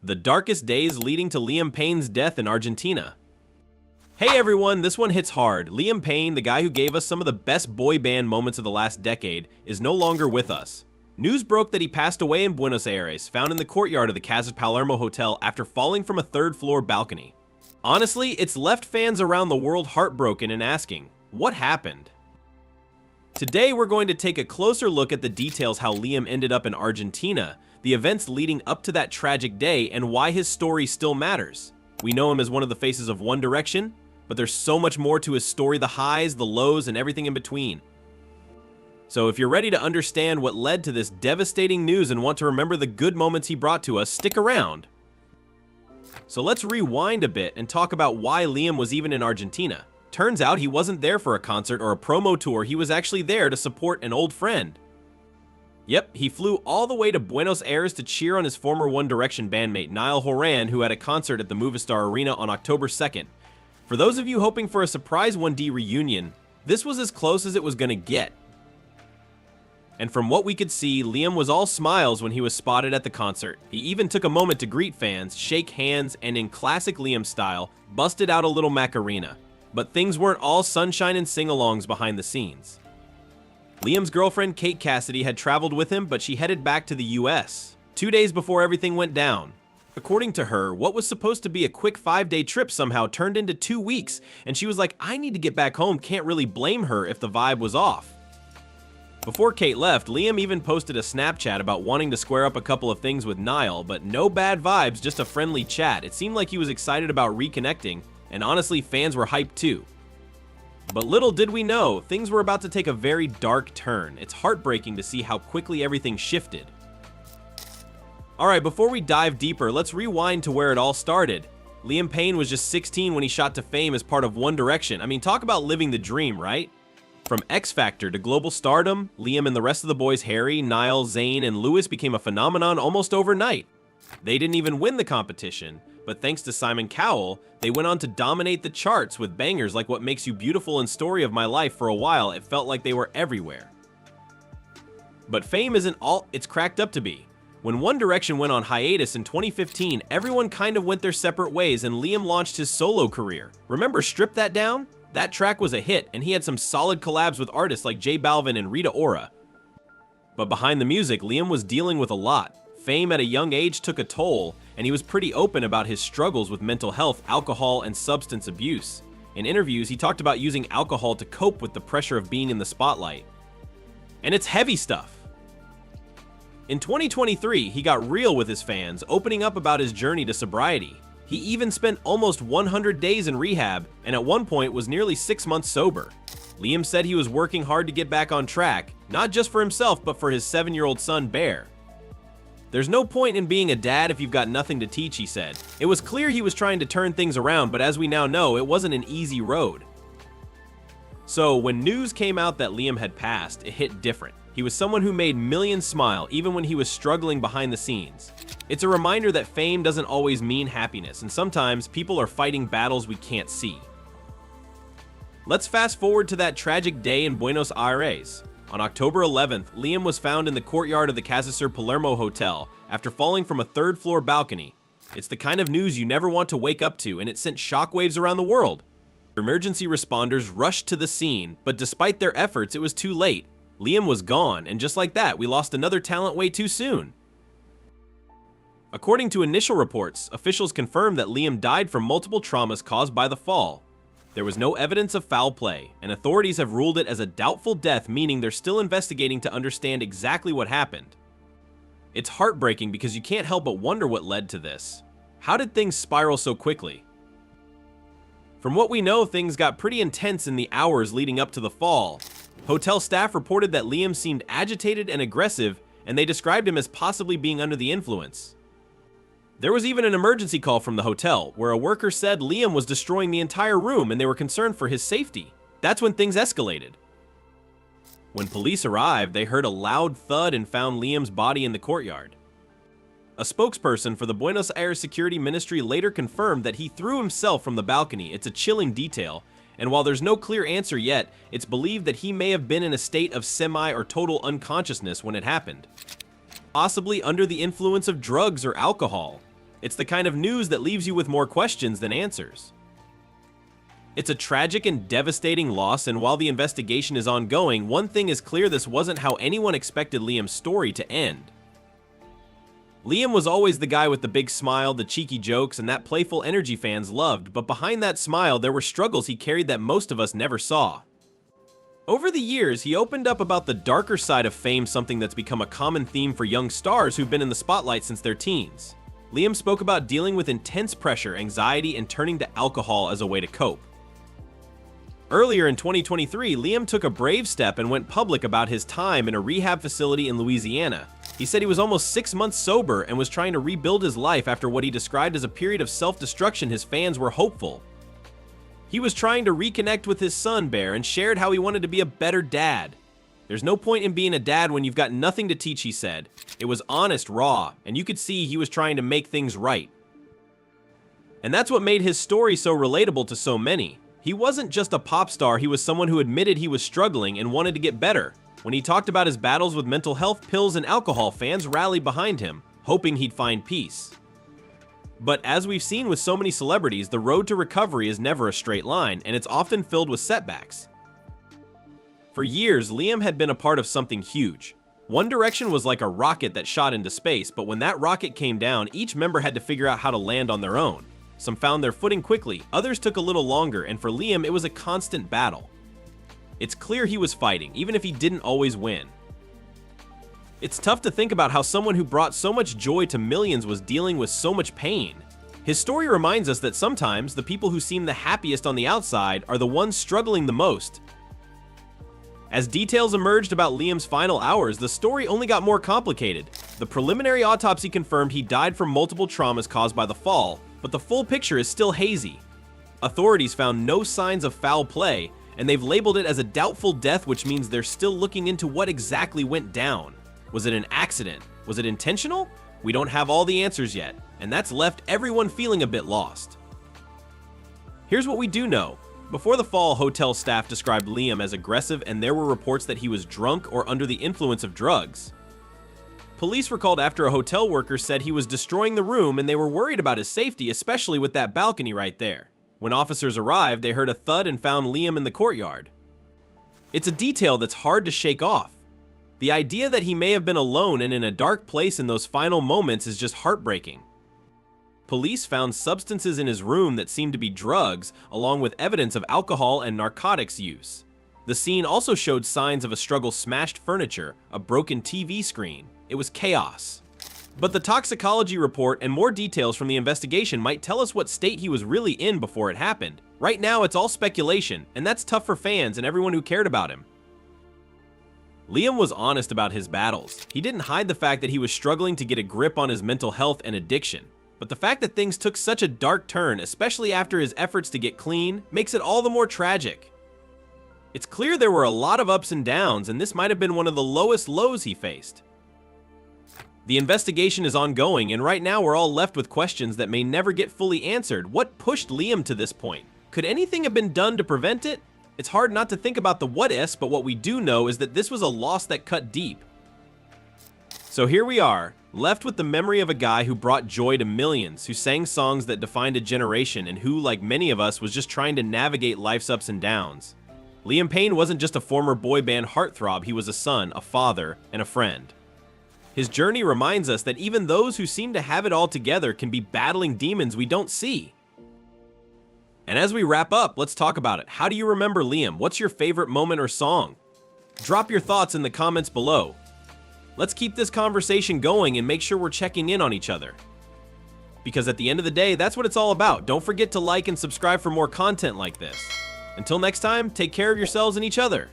The darkest days leading to Liam Payne's death in Argentina. Hey everyone, this one hits hard. Liam Payne, the guy who gave us some of the best boy band moments of the last decade, is no longer with us. News broke that he passed away in Buenos Aires, found in the courtyard of the CasaSur Palermo Hotel after falling from a third-floor balcony. Honestly, it's left fans around the world heartbroken and asking, what happened? Today we're going to take a closer look at the details how Liam ended up in Argentina, the events leading up to that tragic day, and why his story still matters. We know him as one of the faces of One Direction, but there's so much more to his story, the highs, the lows, and everything in between. So if you're ready to understand what led to this devastating news and want to remember the good moments he brought to us, stick around. So let's rewind a bit and talk about why Liam was even in Argentina. Turns out he wasn't there for a concert or a promo tour, he was actually there to support an old friend. Yep, he flew all the way to Buenos Aires to cheer on his former One Direction bandmate Niall Horan, who had a concert at the Movistar Arena on October 2nd. For those of you hoping for a surprise 1D reunion, this was as close as it was gonna get. And from what we could see, Liam was all smiles when he was spotted at the concert. He even took a moment to greet fans, shake hands, and in classic Liam style, busted out a little Macarena. But things weren't all sunshine and sing-alongs behind the scenes. Liam's girlfriend, Kate Cassidy, had traveled with him, but she headed back to the US 2 days before everything went down. According to her, what was supposed to be a quick 5-day trip somehow turned into 2 weeks, and she was like, I need to get back home, can't really blame her if the vibe was off. Before Kate left, Liam even posted a Snapchat about wanting to square up a couple of things with Niall, but no bad vibes, just a friendly chat. It seemed like he was excited about reconnecting, and honestly, fans were hyped too. But little did we know, things were about to take a very dark turn. It's heartbreaking to see how quickly everything shifted. Alright, before we dive deeper, let's rewind to where it all started. Liam Payne was just 16 when he shot to fame as part of One Direction. I mean, talk about living the dream, right? From X Factor to global stardom, Liam and the rest of the boys Harry, Niall, Zayn, and Lewis became a phenomenon almost overnight. They didn't even win the competition, but thanks to Simon Cowell, they went on to dominate the charts with bangers like What Makes You Beautiful and Story of My Life. For a while, it felt like they were everywhere. But fame isn't all it's cracked up to be. When One Direction went on hiatus in 2015, everyone kind of went their separate ways and Liam launched his solo career. Remember Strip That Down? That track was a hit, and he had some solid collabs with artists like J Balvin and Rita Ora. But behind the music, Liam was dealing with a lot. Fame at a young age took a toll, and he was pretty open about his struggles with mental health, alcohol, and substance abuse. In interviews, he talked about using alcohol to cope with the pressure of being in the spotlight. And it's heavy stuff. In 2023, he got real with his fans, opening up about his journey to sobriety. He even spent almost 100 days in rehab, and at one point was nearly 6 months sober. Liam said he was working hard to get back on track, not just for himself, but for his 7-year-old son, Bear. There's no point in being a dad if you've got nothing to teach, he said. It was clear he was trying to turn things around, but as we now know, it wasn't an easy road. So when news came out that Liam had passed, it hit different. He was someone who made millions smile, even when he was struggling behind the scenes. It's a reminder that fame doesn't always mean happiness, and sometimes people are fighting battles we can't see. Let's fast forward to that tragic day in Buenos Aires. On October 11th, Liam was found in the courtyard of the CasaSur Palermo Hotel after falling from a third-floor balcony. It's the kind of news you never want to wake up to, and it sent shockwaves around the world. Emergency responders rushed to the scene, but despite their efforts, it was too late. Liam was gone, and just like that, we lost another talent way too soon. According to initial reports, officials confirmed that Liam died from multiple traumas caused by the fall. There was no evidence of foul play, and authorities have ruled it as a doubtful death, meaning they're still investigating to understand exactly what happened. It's heartbreaking because you can't help but wonder what led to this. How did things spiral so quickly? From what we know, things got pretty intense in the hours leading up to the fall. Hotel staff reported that Liam seemed agitated and aggressive, and they described him as possibly being under the influence. There was even an emergency call from the hotel, where a worker said Liam was destroying the entire room and they were concerned for his safety. That's when things escalated. When police arrived, they heard a loud thud and found Liam's body in the courtyard. A spokesperson for the Buenos Aires Security Ministry later confirmed that he threw himself from the balcony. It's a chilling detail, and while there's no clear answer yet, it's believed that he may have been in a state of semi or total unconsciousness when it happened. Possibly under the influence of drugs or alcohol. It's the kind of news that leaves you with more questions than answers. It's a tragic and devastating loss, and while the investigation is ongoing, one thing is clear: this wasn't how anyone expected Liam's story to end. Liam was always the guy with the big smile, the cheeky jokes, and that playful energy fans loved, but behind that smile there were struggles he carried that most of us never saw. Over the years, he opened up about the darker side of fame, something that's become a common theme for young stars who've been in the spotlight since their teens. Liam spoke about dealing with intense pressure, anxiety, and turning to alcohol as a way to cope. Earlier in 2023, Liam took a brave step and went public about his time in a rehab facility in Louisiana. He said he was almost 6 months sober and was trying to rebuild his life after what he described as a period of self-destruction. His fans were hopeful. He was trying to reconnect with his son, Bear, and shared how he wanted to be a better dad. There's no point in being a dad when you've got nothing to teach, he said. It was honest, raw, and you could see he was trying to make things right. And that's what made his story so relatable to so many. He wasn't just a pop star, he was someone who admitted he was struggling and wanted to get better. When he talked about his battles with mental health, pills, and alcohol, fans rallied behind him, hoping he'd find peace. But as we've seen with so many celebrities, the road to recovery is never a straight line, and it's often filled with setbacks. For years, Liam had been a part of something huge. One Direction was like a rocket that shot into space, but when that rocket came down, each member had to figure out how to land on their own. Some found their footing quickly, others took a little longer, and for Liam, it was a constant battle. It's clear he was fighting, even if he didn't always win. It's tough to think about how someone who brought so much joy to millions was dealing with so much pain. His story reminds us that sometimes the people who seem the happiest on the outside are the ones struggling the most. As details emerged about Liam's final hours, the story only got more complicated. The preliminary autopsy confirmed he died from multiple traumas caused by the fall, but the full picture is still hazy. Authorities found no signs of foul play, and they've labeled it as a doubtful death, which means they're still looking into what exactly went down. Was it an accident? Was it intentional? We don't have all the answers yet, and that's left everyone feeling a bit lost. Here's what we do know. Before the fall, hotel staff described Liam as aggressive, and there were reports that he was drunk or under the influence of drugs. Police were called after a hotel worker said he was destroying the room, and they were worried about his safety, especially with that balcony right there. When officers arrived, they heard a thud and found Liam in the courtyard. It's a detail that's hard to shake off. The idea that he may have been alone and in a dark place in those final moments is just heartbreaking. Police found substances in his room that seemed to be drugs, along with evidence of alcohol and narcotics use. The scene also showed signs of a struggle: smashed furniture, a broken TV screen. It was chaos. But the toxicology report and more details from the investigation might tell us what state he was really in before it happened. Right now, it's all speculation, and that's tough for fans and everyone who cared about him. Liam was honest about his battles. He didn't hide the fact that he was struggling to get a grip on his mental health and addiction. But the fact that things took such a dark turn, especially after his efforts to get clean, makes it all the more tragic. It's clear there were a lot of ups and downs, and this might have been one of the lowest lows he faced. The investigation is ongoing, and right now we're all left with questions that may never get fully answered. What pushed Liam to this point? Could anything have been done to prevent it? It's hard not to think about the what-ifs, but what we do know is that this was a loss that cut deep. So here we are, left with the memory of a guy who brought joy to millions, who sang songs that defined a generation, and who, like many of us, was just trying to navigate life's ups and downs. Liam Payne wasn't just a former boy band heartthrob, he was a son, a father, and a friend. His journey reminds us that even those who seem to have it all together can be battling demons we don't see. And as we wrap up, let's talk about it. How do you remember Liam? What's your favorite moment or song? Drop your thoughts in the comments below. Let's keep this conversation going and make sure we're checking in on each other. Because at the end of the day, that's what it's all about. Don't forget to like and subscribe for more content like this. Until next time, take care of yourselves and each other.